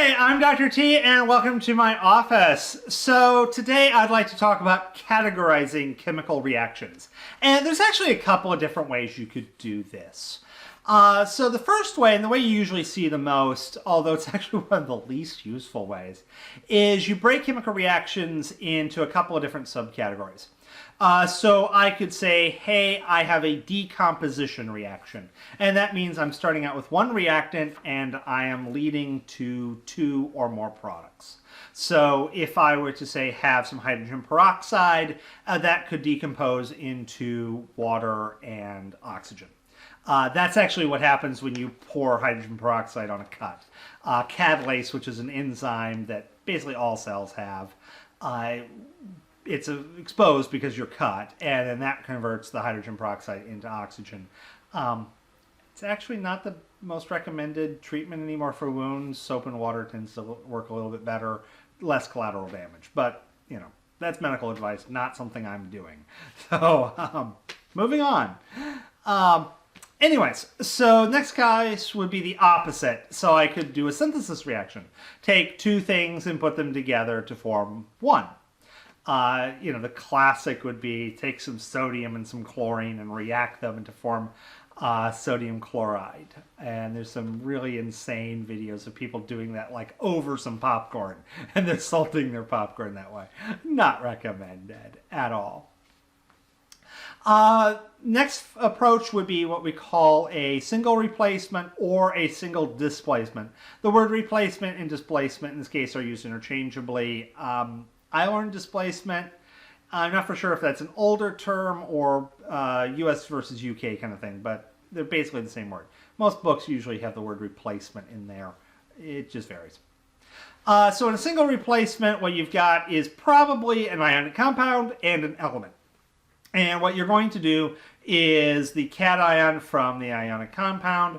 Hi, I'm Dr. T and welcome to my office. So today I'd like to talk about categorizing chemical reactions. And there's actually a couple of different ways you could do this. So the first way, and the way you usually see the most, although it's actually one of the least useful ways, is you break chemical reactions into a couple of different subcategories. So I could say, hey, I have a decomposition reaction. And that means I'm starting out with one reactant and I am leading to two or more products. So if I were to say have some hydrogen peroxide, that could decompose into water and oxygen. That's actually what happens when you pour hydrogen peroxide on a cut. Catalase, which is an enzyme that basically all cells have, it's exposed because you're cut, and then that converts the hydrogen peroxide into oxygen. It's actually not the most recommended treatment anymore for wounds. Soap and water tends to work a little bit better, less collateral damage. But, you know, that's medical advice, not something I'm doing. So, moving on. Anyways, so next guys would be the opposite. So I could do a synthesis reaction. Take two things and put them together to form one. The classic would be take some sodium and some chlorine and react them to form sodium chloride. And there's some really insane videos of people doing that like over some popcorn. And they're salting their popcorn that way. Not recommended at all. Next approach would be what we call a single replacement or a single displacement. The word replacement and displacement in this case are used interchangeably. I learned displacement. I'm not for sure if that's an older term or US versus UK kind of thing, but they're basically the same word. Most books usually have the word replacement in there. It just varies. So in a single replacement, what you've got is probably an ionic compound and an element. And what you're going to do is the cation from the ionic compound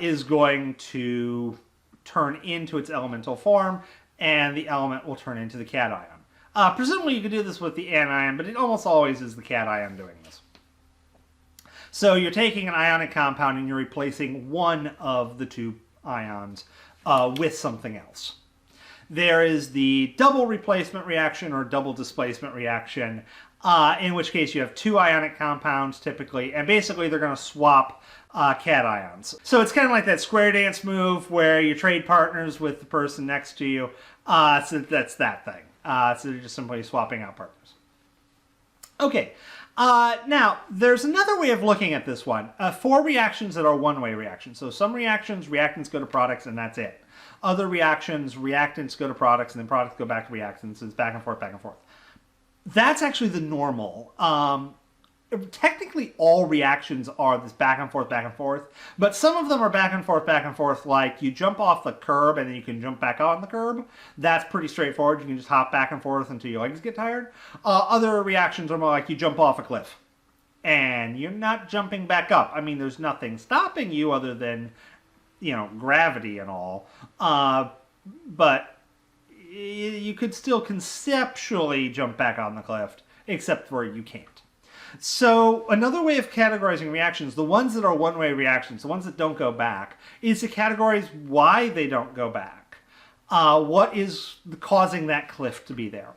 is going to turn into its elemental form, and the element will turn into the cation. Presumably you could do this with the anion, but it almost always is the cation doing this. So you're taking an ionic compound and you're replacing one of the two ions with something else. There is the double replacement reaction or double displacement reaction, in which case you have two ionic compounds typically, and basically they're going to swap cations. So it's kind of like that square dance move where you trade partners with the person next to you. So that's that thing. So they're just simply swapping out partners. Okay, now there's another way of looking at this one. For reactions that are one-way reactions. So some reactions, reactants go to products and that's it. Other reactions, reactants go to products and then products go back to reactants. It's back and forth, back and forth. That's actually the normal. Technically all reactions are this back and forth, but some of them are back and forth, like you jump off the curb and then you can jump back on the curb. That's pretty straightforward. You can just hop back and forth until your legs get tired. Other reactions are more like you jump off a cliff and you're not jumping back up. I mean, there's nothing stopping you other than, gravity and all. But you could still conceptually jump back on the cliff, except where you can't. So another way of categorizing reactions, the ones that are one-way reactions, the ones that don't go back, is to categorize why they don't go back. What is causing that cliff to be there?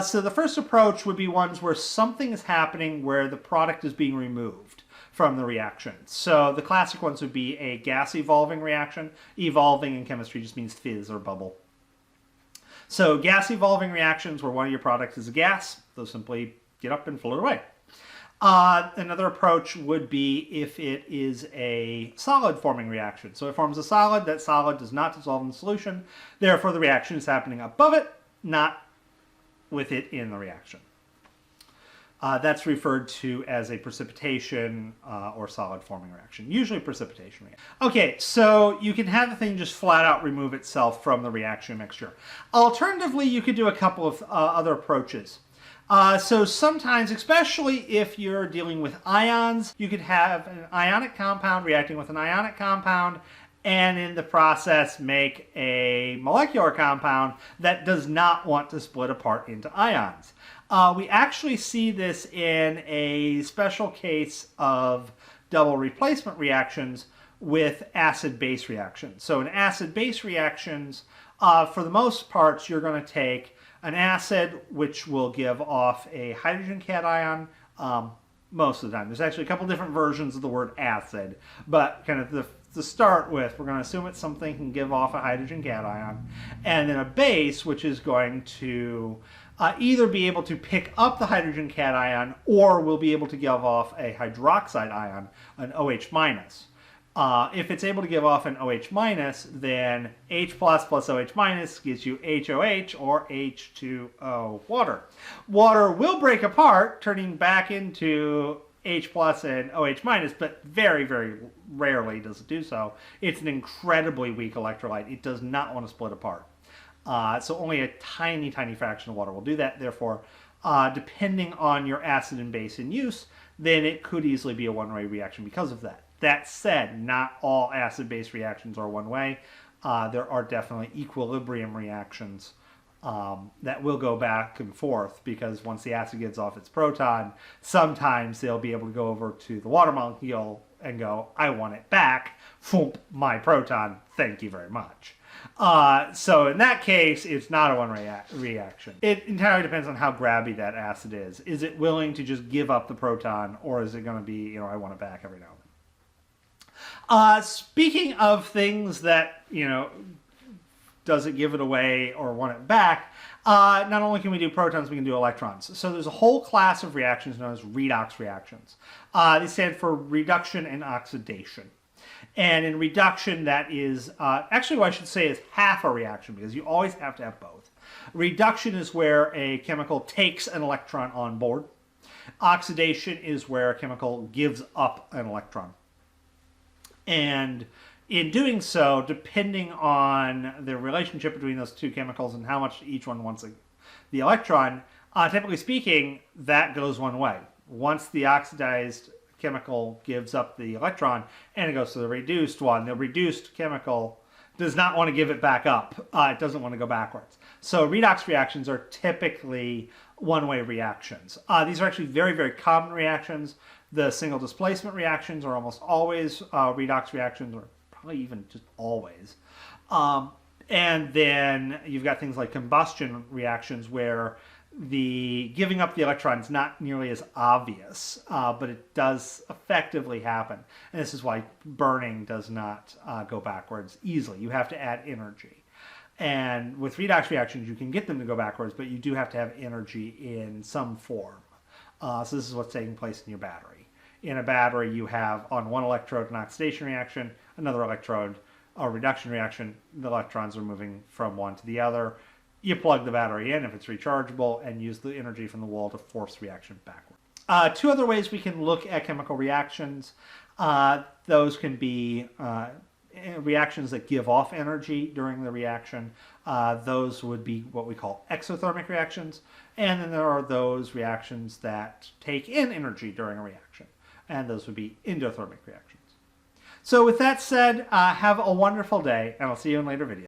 So the first approach would be ones where something is happening where the product is being removed from the reaction. So the classic ones would be a gas evolving reaction. Evolving in chemistry just means fizz or bubble. So gas evolving reactions where one of your products is a gas, they'll simply get up and float away. Another approach would be if it is a solid forming reaction. So it forms a solid, that solid does not dissolve in the solution, therefore the reaction is happening above it, not with it in the reaction. That's referred to as a precipitation or solid forming reaction, usually precipitation reaction. Okay, so you can have the thing just flat out remove itself from the reaction mixture. Alternatively, you could do a couple of other approaches. So sometimes, especially if you're dealing with ions, you could have an ionic compound reacting with an ionic compound and in the process make a molecular compound that does not want to split apart into ions. We actually see this in a special case of double replacement reactions with acid-base reactions. So in acid-base reactions, for the most part, you're going to take an acid, which will give off a hydrogen cation most of the time. There's actually a couple different versions of the word acid, but kind of to start with, we're going to assume it's something that can give off a hydrogen cation, and then a base, which is going to either be able to pick up the hydrogen cation or will be able to give off a hydroxide ion, an OH minus. If it's able to give off an OH minus, then H plus OH minus gives you HOH or H2O water. Water will break apart, turning back into H plus and OH minus, but very, very rarely does it do so. It's an incredibly weak electrolyte. It does not want to split apart. So only a tiny, tiny fraction of water will do that. Therefore, depending on your acid and base in use, then it could easily be a one-way reaction because of that. That said, not all acid-base reactions are one-way. There are definitely equilibrium reactions that will go back and forth, because once the acid gives off its proton, sometimes they'll be able to go over to the water molecule and go, I want it back, Foomp, my proton, thank you very much. So in that case, it's not a one-way reaction. It entirely depends on how grabby that acid is. Is it willing to just give up the proton, or is it going to be, I want it back every now and then? Speaking of things that, does it give it away or want it back, not only can we do protons, we can do electrons. So there's a whole class of reactions known as redox reactions. They stand for reduction and oxidation. And in reduction, that is, actually what I should say is half a reaction, because you always have to have both. Reduction is where a chemical takes an electron on board. Oxidation is where a chemical gives up an electron. And in doing so, depending on the relationship between those two chemicals and how much each one wants the electron, typically speaking, that goes one way. Once the oxidized chemical gives up the electron and it goes to the reduced one, the reduced chemical does not want to give it back up. It doesn't want to go backwards. So redox reactions are typically one-way reactions. These are actually very, very common reactions. The single displacement reactions are almost always redox reactions, or probably even just always. And then you've got things like combustion reactions, where the giving up the electron is not nearly as obvious, but it does effectively happen. And this is why burning does not go backwards easily. You have to add energy. And with redox reactions, you can get them to go backwards, but you do have to have energy in some form. So this is what's taking place in your battery. In a battery, you have on one electrode an oxidation reaction, another electrode a reduction reaction. The electrons are moving from one to the other. You plug the battery in if it's rechargeable and use the energy from the wall to force the reaction backward. Two other ways we can look at chemical reactions. Those can be reactions that give off energy during the reaction. Those would be what we call exothermic reactions. And then there are those reactions that take in energy during a reaction. And those would be endothermic reactions. So with that said, have a wonderful day, and I'll see you in later videos.